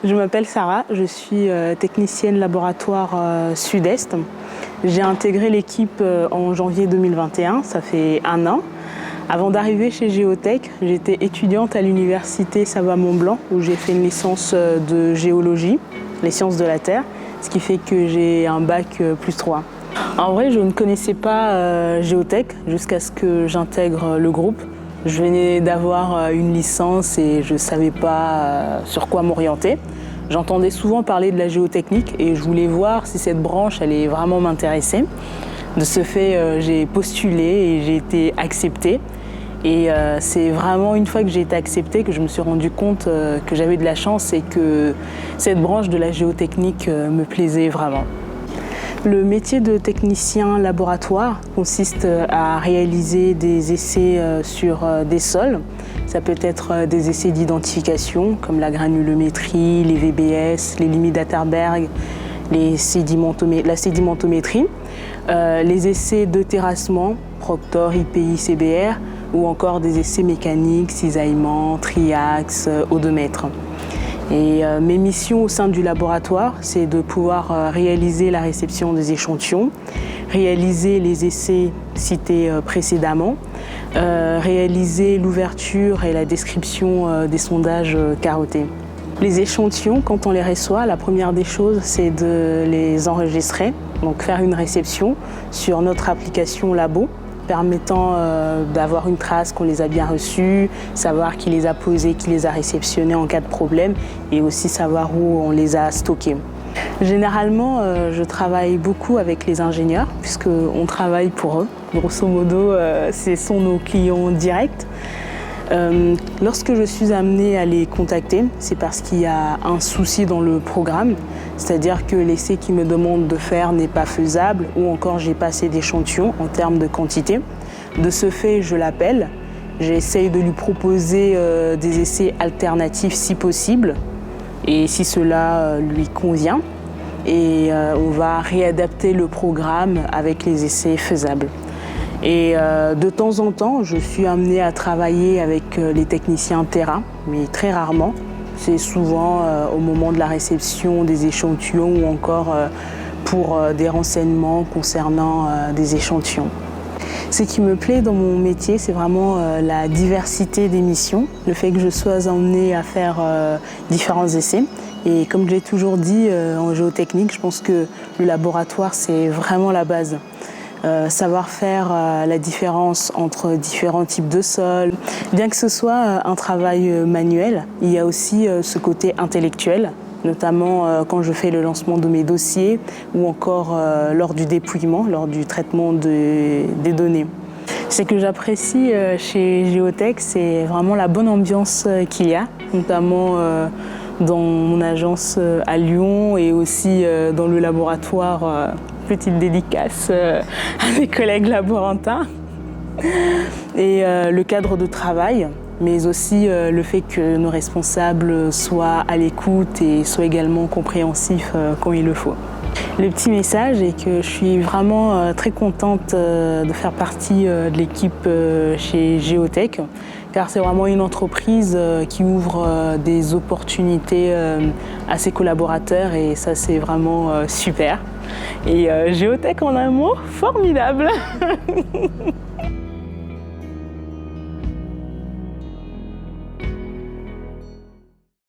Je m'appelle Sarah, je suis technicienne laboratoire Sud-Est. J'ai intégré l'équipe en janvier 2021, ça fait 1 an. Avant d'arriver chez Géotech, j'étais étudiante à l'université Savoie-Mont-Blanc où j'ai fait une licence de géologie, les sciences de la Terre, ce qui fait que j'ai un bac +3. En vrai, je ne connaissais pas Géotech jusqu'à ce que j'intègre le groupe. Je venais d'avoir une licence et je ne savais pas sur quoi m'orienter. J'entendais souvent parler de la géotechnique et je voulais voir si cette branche allait vraiment m'intéresser. De ce fait, j'ai postulé et j'ai été acceptée. Et c'est vraiment une fois que j'ai été acceptée que je me suis rendu compte que j'avais de la chance et que cette branche de la géotechnique me plaisait vraiment. Le métier de technicien laboratoire consiste à réaliser des essais sur des sols. Ça peut être des essais d'identification comme la granulométrie, les VBS, les limites d'Atterberg, la sédimentométrie, les essais de terrassement, Proctor, IPI, CBR, ou encore des essais mécaniques, cisaillement, triaxe, odomètre. Et mes missions au sein du laboratoire, c'est de pouvoir réaliser la réception des échantillons, réaliser les essais cités précédemment, réaliser l'ouverture et la description des sondages carottés. Les échantillons, quand on les reçoit, la première des choses, c'est de les enregistrer, donc faire une réception sur notre application Labo, permettant d'avoir une trace qu'on les a bien reçus, savoir qui les a posés, qui les a réceptionnés en cas de problème et aussi savoir où on les a stockés. Généralement, je travaille beaucoup avec les ingénieurs puisqu'on travaille pour eux. Grosso modo, ce sont nos clients directs. Lorsque je suis amenée à les contacter, c'est parce qu'il y a un souci dans le programme, c'est-à-dire que l'essai qu'ils me demandent de faire n'est pas faisable ou encore j'ai pas assez d'échantillons en termes de quantité. De ce fait, je l'appelle, j'essaye de lui proposer des essais alternatifs si possible et si cela lui convient. Et on va réadapter le programme avec les essais faisables. Et de temps en temps, je suis amenée à travailler avec les techniciens terrain, mais très rarement. C'est souvent au moment de la réception des échantillons ou encore pour des renseignements concernant des échantillons. Ce qui me plaît dans mon métier, c'est vraiment la diversité des missions, le fait que je sois emmenée à faire différents essais. Et comme je l'ai toujours dit en géotechnique, je pense que le laboratoire, c'est vraiment la base. Savoir faire la différence entre différents types de sols. Bien que ce soit un travail manuel, il y a aussi ce côté intellectuel, notamment quand je fais le lancement de mes dossiers ou encore lors du dépouillement, lors du traitement des données. Ce que j'apprécie chez Géotech, c'est vraiment la bonne ambiance qu'il y a, notamment dans mon agence à Lyon et aussi dans le laboratoire. Petite dédicace à mes collègues laborantins. Et le cadre de travail, mais aussi le fait que nos responsables soient à l'écoute et soient également compréhensifs quand il le faut. Le petit message est que je suis vraiment très contente de faire partie de l'équipe chez Géotech, car c'est vraiment une entreprise qui ouvre des opportunités à ses collaborateurs et ça c'est vraiment super. Et Géotech en un mot, formidable.